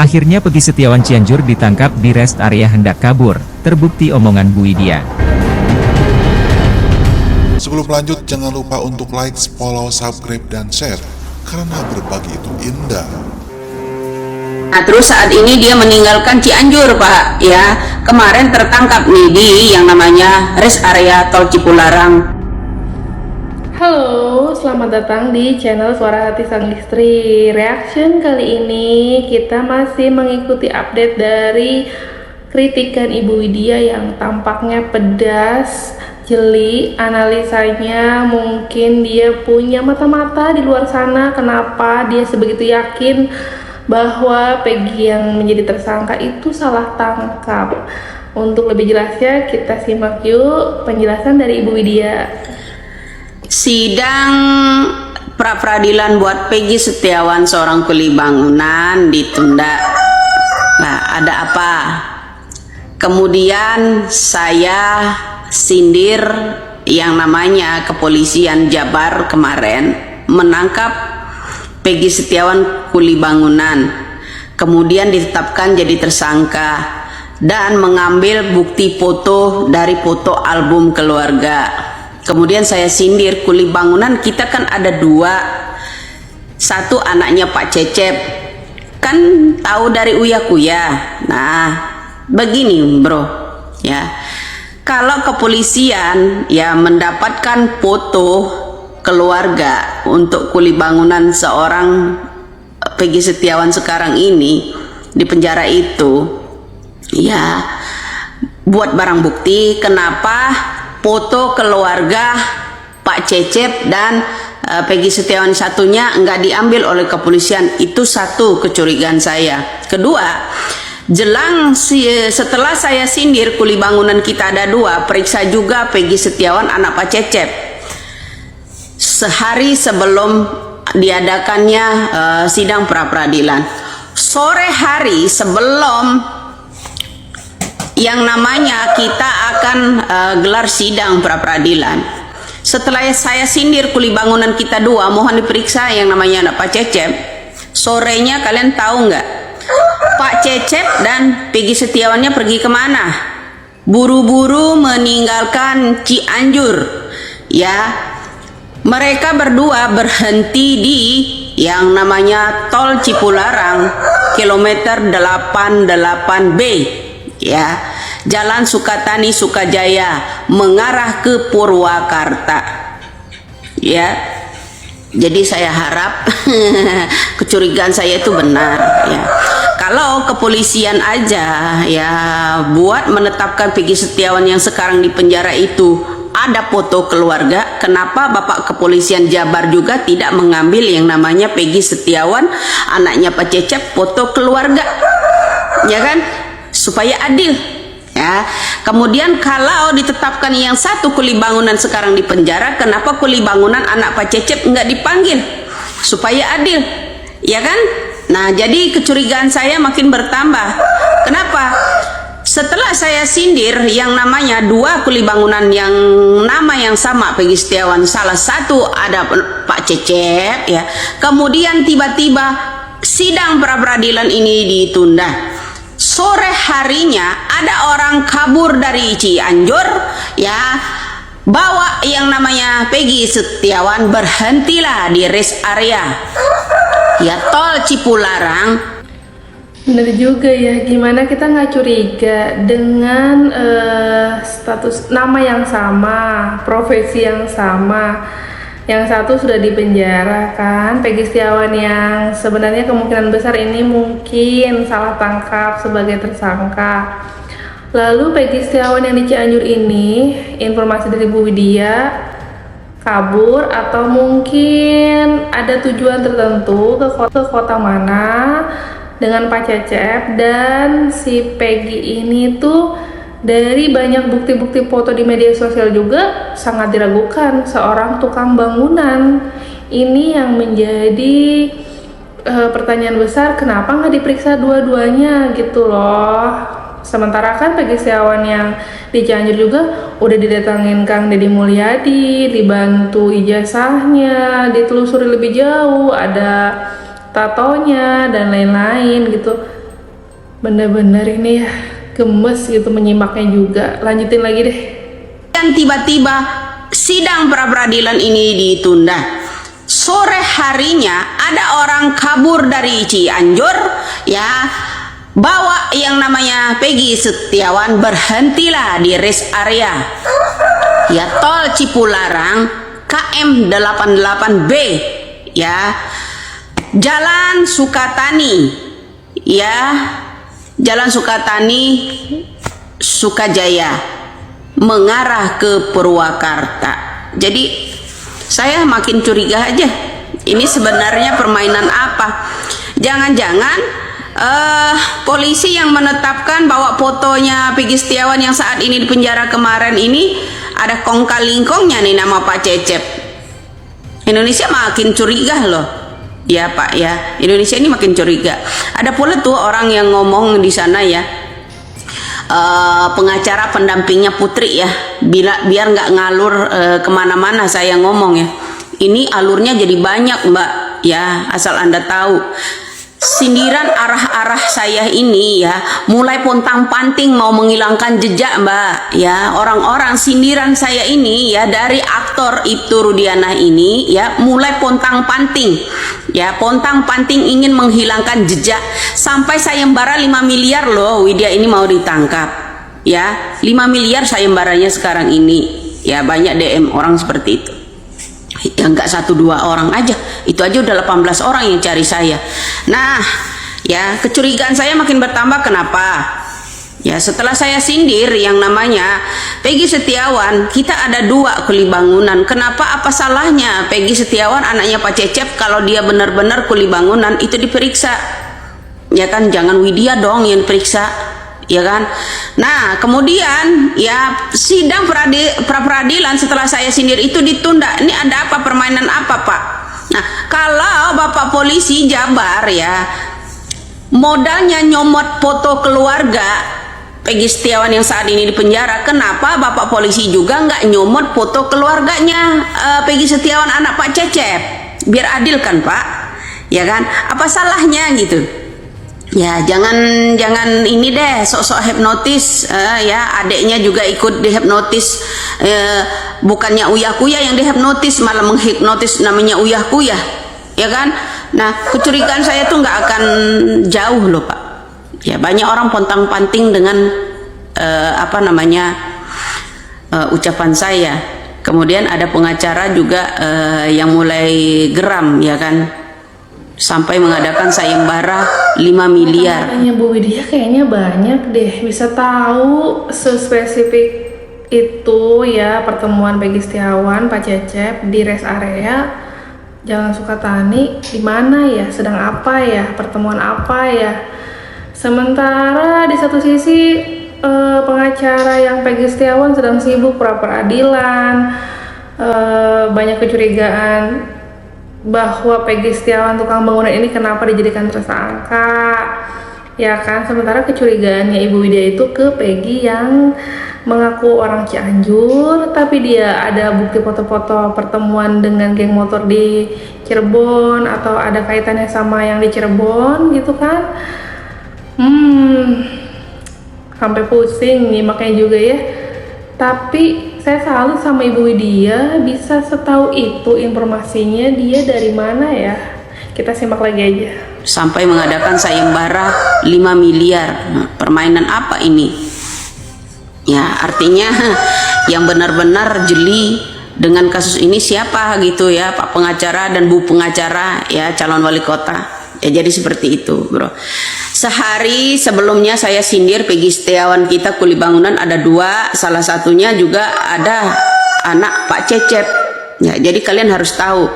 Akhirnya Peggy Setiawan Cianjur ditangkap di rest area hendak kabur, terbukti omongan Bu Widya. Sebelum lanjut, jangan lupa untuk like, follow, subscribe, dan share, karena berbagi itu indah. Nah, terus saat ini dia meninggalkan Cianjur, Pak. Ya, kemarin tertangkap nih di yang namanya rest area Tol Cipularang. Halo, selamat datang di channel Suara Hati Sang Istri. Reaction kali ini kita masih mengikuti update dari kritikan Ibu Widya yang tampaknya pedas, jeli. Analisanya mungkin dia punya mata-mata di luar sana. Kenapa dia sebegitu yakin bahwa Peggy yang menjadi tersangka itu salah tangkap? Untuk lebih jelasnya kita simak yuk penjelasan dari Ibu Widya. Sidang pra-peradilan buat Peggy Setiawan seorang kuli bangunan ditunda. Nah, ada apa? Kemudian saya sindir yang namanya kepolisian Jabar kemarin menangkap Peggy Setiawan kuli bangunan, kemudian ditetapkan jadi tersangka dan mengambil bukti foto dari foto album keluarga. Kemudian saya sindir kuli bangunan kita kan ada dua, satu anaknya Pak Cecep, kan tahu dari Uya Kuya. Nah, begini bro, ya, kalau kepolisian ya mendapatkan foto keluarga untuk kuli bangunan seorang Peggy Setiawan sekarang ini di penjara itu, ya buat barang bukti. Kenapa foto keluarga Pak Cecep dan Peggy Setiawan satunya nggak diambil oleh kepolisian? Itu satu kecurigaan saya. Kedua, setelah saya sindir kuli bangunan kita ada dua, periksa juga Peggy Setiawan anak Pak Cecep. Sehari sebelum diadakannya sidang pra-peradilan, sore hari sebelum yang namanya kita akan gelar sidang pra-peradilan, setelah saya sindir kuli bangunan kita dua, mohon diperiksa yang namanya anak Pak Cecep. Sorenya kalian tahu nggak? Pak Cecep dan Peggy Setiawannya pergi kemana? Buru-buru meninggalkan Cianjur. Ya, mereka berdua berhenti di yang namanya Tol Cipularang, kilometer 88B. Ya, Jalan Sukatani Sukajaya mengarah ke Purwakarta. Ya, jadi saya harap kecurigaan saya itu benar. Ya, kalau kepolisian aja ya buat menetapkan Peggy Setiawan yang sekarang di penjara itu ada foto keluarga, kenapa Bapak Kepolisian Jabar juga tidak mengambil yang namanya Peggy Setiawan anaknya Pak Cecep foto keluarga, ya kan? Supaya adil, ya. Kemudian kalau ditetapkan yang satu kuli bangunan sekarang di penjara, kenapa kuli bangunan anak Pak Cecep nggak dipanggil? Supaya adil, ya kan? Nah, jadi kecurigaan saya makin bertambah. Kenapa? Setelah saya sindir yang namanya dua kuli bangunan yang nama yang sama Peggy Setiawan, salah satu ada Pak Cecep, ya. Kemudian tiba-tiba sidang pra-peradilan ini ditunda. Sore harinya ada orang kabur dari Cianjur, ya, bawa yang namanya Peggy Setiawan, berhentilah di rest area ya Tol Cipularang. Bener juga ya, gimana kita nggak curiga dengan status nama yang sama, profesi yang sama. Yang satu sudah dipenjara kan, Peggy Setiawan yang sebenarnya kemungkinan besar ini mungkin salah tangkap sebagai tersangka. Lalu Peggy Setiawan yang di Cianjur ini, informasi dari Bu Widya, kabur atau mungkin ada tujuan tertentu ke kota mana dengan Pak Cecep. Dan si Peggy ini tuh dari banyak bukti-bukti foto di media sosial juga sangat diragukan seorang tukang bangunan. Ini yang menjadi pertanyaan besar, kenapa nggak diperiksa dua-duanya gitu loh. Sementara kan Peggy Setiawan yang di Cianjur juga udah didatangin Kang Deddy Mulyadi, dibantu ijazahnya, ditelusuri lebih jauh, ada tatonya dan lain-lain gitu. Bener-bener ini ya gemes gitu menyimaknya juga. Lanjutin lagi deh. Dan tiba-tiba sidang pra-peradilan ini ditunda. Sore harinya ada orang kabur dari Cianjur, ya, bawa yang namanya Peggy Setiawan, berhentilah di rest area, ya, tol Cipularang KM 88B, ya, Jalan Sukatani, ya, Jalan Sukatani Sukajaya, mengarah ke Purwakarta. Jadi saya makin curiga aja, ini sebenarnya permainan apa? Jangan-jangan polisi yang menetapkan bahwa fotonya Peggy Setiawan yang saat ini di penjara kemarin ini ada kong kali kongnya nih nama Pak Cecep. Indonesia makin curiga loh, ya Pak ya. Indonesia ini makin curiga. Ada pula tuh orang yang ngomong di sana ya, pengacara pendampingnya Putri ya, biar nggak ngalur kemana-mana saya ngomong ya. Ini alurnya jadi banyak Mbak ya, asal Anda tahu. Sindiran arah-arah saya ini ya, mulai pontang-panting mau menghilangkan jejak Mbak ya. Orang-orang sindiran saya ini ya, dari aktor Ibtu Rudiana ini ya, mulai pontang-panting ya, pontang-panting ingin menghilangkan jejak. Sampai sayembara 5 miliar loh Widya ini mau ditangkap ya. 5 miliar sayembaranya sekarang ini ya. Banyak DM orang seperti itu ya, nggak 1-2 orang aja, itu aja udah 18 orang yang cari saya. Nah ya, kecurigaan saya makin bertambah. Kenapa? Ya, setelah saya sindir yang namanya Peggy Setiawan, kita ada 2 kuli bangunan. Kenapa? Apa salahnya Peggy Setiawan anaknya Pak Cecep kalau dia benar-benar kuli bangunan itu diperiksa? Ya kan, jangan Widya dong yang periksa, ya kan. Nah kemudian ya, sidang pra-peradilan setelah saya sindir itu ditunda. Ini ada apa, permainan apa Pak? Nah, kalau Bapak polisi Jabar ya, modalnya nyomot foto keluarga Peggy Setiawan yang saat ini di penjara, kenapa Bapak polisi juga nggak nyomot foto keluarganya Peggy Setiawan anak Pak Cecep? Biar adil kan Pak, ya kan? Apa salahnya gitu? Ya, jangan ini deh, sok-sok hipnotis ya. Adiknya juga ikut dihipnotis, bukannya Uyah Kuya yang dihipnotis, malah menghipnotis namanya Uyah Kuya, ya kan. Nah, kecurigaan saya tuh nggak akan jauh loh Pak ya. Banyak orang pontang-panting dengan apa namanya ucapan saya. Kemudian ada pengacara juga yang mulai geram, ya kan, sampai mengadakan sayembara 5 miliar. Tanya Bu Widya kayaknya banyak deh, bisa tahu sespesifik itu ya pertemuan Peggy Setiawan Pak Cecep di rest area Jalan Sukatani di mana ya, sedang apa ya, pertemuan apa ya. Sementara di satu sisi pengacara yang Peggy Setiawan sedang sibuk pra-peradilan, banyak kecurigaan bahwa Peggy Setiawan tukang bangunan ini kenapa dijadikan tersangka, ya kan. Sementara kecurigaannya Ibu Widya itu ke Peggy yang mengaku orang Cianjur, tapi dia ada bukti foto-foto pertemuan dengan geng motor di Cirebon, atau ada kaitannya sama yang di Cirebon gitu kan. Sampai pusing nih makanya juga ya. Tapi saya salut sama Ibu Widya, bisa setahu itu informasinya. Dia dari mana ya? Kita simak lagi aja. Sampai mengadakan sayembara 5 miliar. Nah, permainan apa ini? Ya, artinya yang benar-benar jeli dengan kasus ini siapa gitu ya, Pak pengacara dan Bu pengacara ya, calon wali kota. Ya, jadi seperti itu, Bro. Sehari sebelumnya saya sindir Peggy Setiawan kita kuli bangunan ada 2, salah satunya juga ada anak Pak Cecep. Ya, jadi kalian harus tahu,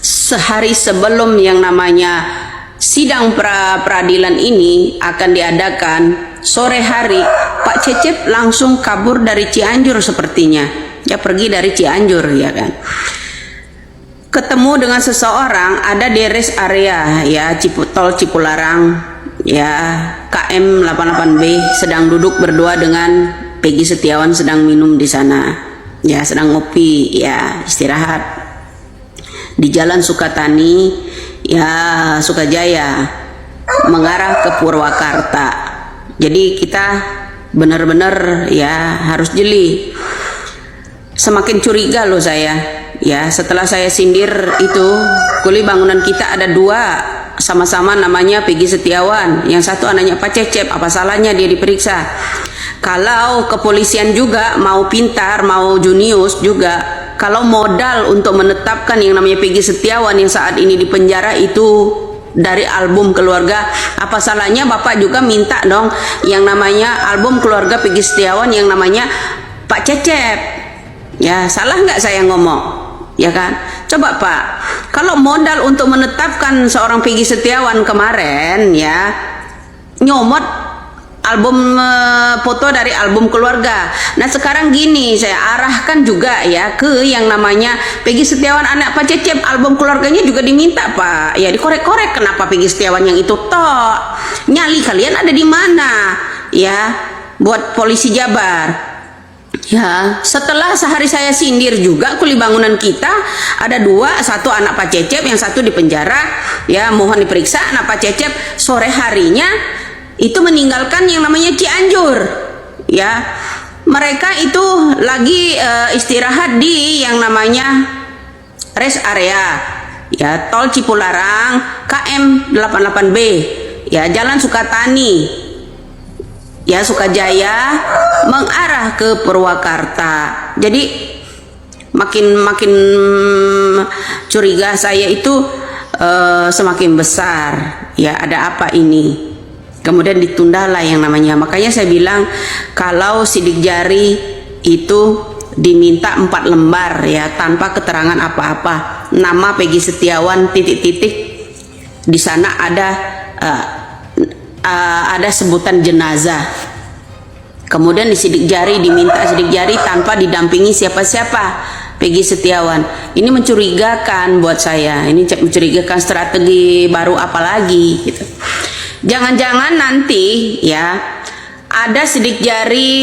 sehari sebelum yang namanya sidang pra-peradilan ini akan diadakan, sore hari Pak Cecep langsung kabur dari Cianjur sepertinya. Ya, pergi dari Cianjur, ya kan. Ketemu dengan seseorang ada di rest area ya, tol Cipularang ya, KM 88B, sedang duduk berdua dengan Peggy Setiawan, sedang minum di sana ya, sedang ngopi ya, istirahat di Jalan Sukatani ya, Sukajaya, mengarah ke Purwakarta Jadi kita benar-benar ya harus jeli. Semakin curiga loh saya, ya setelah saya sindir itu, kuli bangunan kita ada 2 sama-sama namanya Peggy Setiawan, yang satu anaknya Pak Cecep, apa salahnya dia diperiksa? Kalau kepolisian juga mau pintar, mau junius juga, kalau modal untuk menetapkan yang namanya Peggy Setiawan yang saat ini di penjara itu dari album keluarga, apa salahnya Bapak juga minta dong yang namanya album keluarga Peggy Setiawan yang namanya Pak Cecep? Ya, salah nggak saya ngomong? Ya kan? Coba Pak, kalau modal untuk menetapkan seorang Peggy Setiawan kemarin ya, nyomot album foto dari album keluarga. Nah sekarang gini, saya arahkan juga ya ke yang namanya Peggy Setiawan anak Pak Cecep, album keluarganya juga diminta Pak. Ya dikorek-korek, kenapa Peggy Setiawan yang itu tok? Nyali kalian ada di mana? Ya, buat polisi Jabar. Ya, setelah sehari saya sindir juga kuli bangunan kita ada 2, satu anak Pak Cecep, yang satu di penjara. Ya, mohon diperiksa anak Pak Cecep sore harinya itu meninggalkan yang namanya Cianjur. Ya, mereka itu lagi istirahat di yang namanya rest area. Ya, tol Cipularang KM 88B. Ya, Jalan Sukatani. Ya, Sukajaya mengarah ke Purwakarta. Jadi makin curiga saya itu semakin besar. Ya, ada apa ini? Kemudian ditundalah yang namanya. Makanya saya bilang kalau sidik jari itu diminta 4 lembar ya tanpa keterangan apa-apa. Nama Peggy Setiawan titik-titik, di sana ada sebutan jenazah. Kemudian di sidik jari diminta sidik jari tanpa didampingi siapa-siapa Peggy Setiawan. Ini mencurigakan buat saya. Ini mencurigakan, strategi baru apa lagi gitu. Jangan-jangan nanti ya ada sidik jari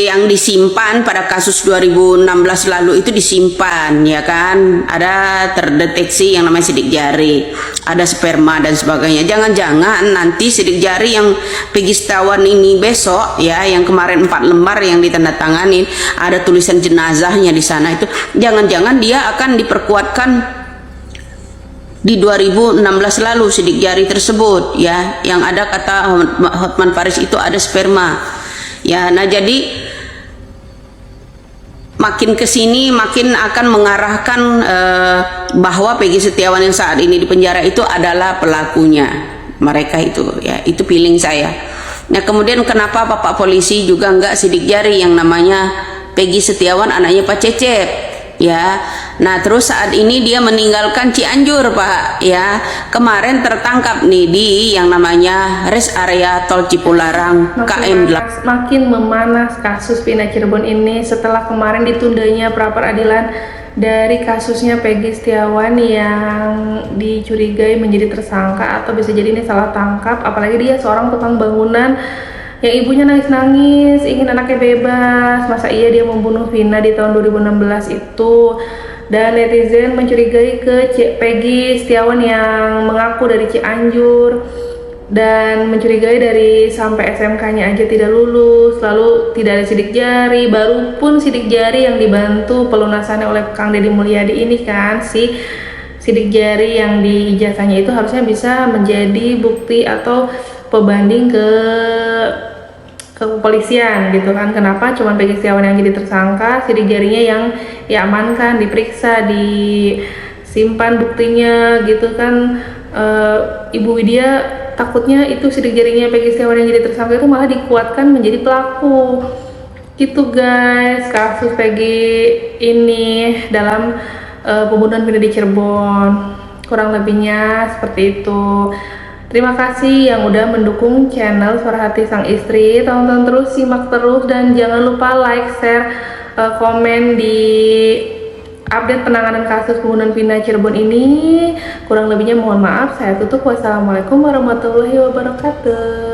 yang disimpan pada kasus 2016 lalu itu disimpan ya kan, ada terdeteksi yang namanya sidik jari, ada sperma dan sebagainya. Jangan-jangan nanti sidik jari yang Peggy Setiawan ini besok ya, yang kemarin 4 lembar yang ditandatanganin ada tulisan jenazahnya di sana, itu jangan-jangan dia akan diperkuatkan di 2016 lalu sidik jari tersebut ya, yang ada kata Hotman Paris itu ada sperma ya. Nah jadi makin kesini makin akan mengarahkan bahwa Peggy Setiawan yang saat ini di penjara itu adalah pelakunya mereka itu ya, itu feeling saya. Nah kemudian kenapa Bapak polisi juga enggak sidik jari yang namanya Peggy Setiawan anaknya Pak Cecep ya. Nah terus saat ini dia meninggalkan Cianjur Pak ya, kemarin tertangkap nih di yang namanya rest area tol Cipularang KM 8. Makin memanas kasus Vina Cirebon ini setelah kemarin ditundanya pra peradilan dari kasusnya Peggy Setiawan yang dicurigai menjadi tersangka atau bisa jadi ini salah tangkap, apalagi dia seorang tukang bangunan yang ibunya nangis-nangis ingin anaknya bebas. Masa iya dia membunuh Vina di tahun 2016 itu? Dan netizen mencurigai ke Peggy Setiawan yang mengaku dari Cianjur dan mencurigai dari sampai SMK-nya aja tidak lulus, lalu tidak ada sidik jari, baru pun sidik jari yang dibantu pelunasannya oleh Kang Deddy Mulyadi ini kan, si sidik jari yang di ijazahnya itu harusnya bisa menjadi bukti atau pembanding ke kepolisian gitu kan. Kenapa cuma Peggy Setiawan yang jadi tersangka, sidik jarinya yang diamankan, diperiksa, disimpan buktinya gitu kan. Ibu Widya takutnya itu sidik jarinya Peggy Setiawan yang jadi tersangka itu malah dikuatkan menjadi pelaku gitu guys, kasus Peggy ini dalam pembunuhan Vina di Cirebon. Kurang lebihnya seperti itu. Terima kasih yang udah mendukung channel Suara Hati Sang Istri. Tonton terus, simak terus, dan jangan lupa like, share, komen di update penanganan kasus pembunuhan Vina Cirebon ini. Kurang lebihnya mohon maaf. Saya tutup. Wassalamualaikum warahmatullahi wabarakatuh.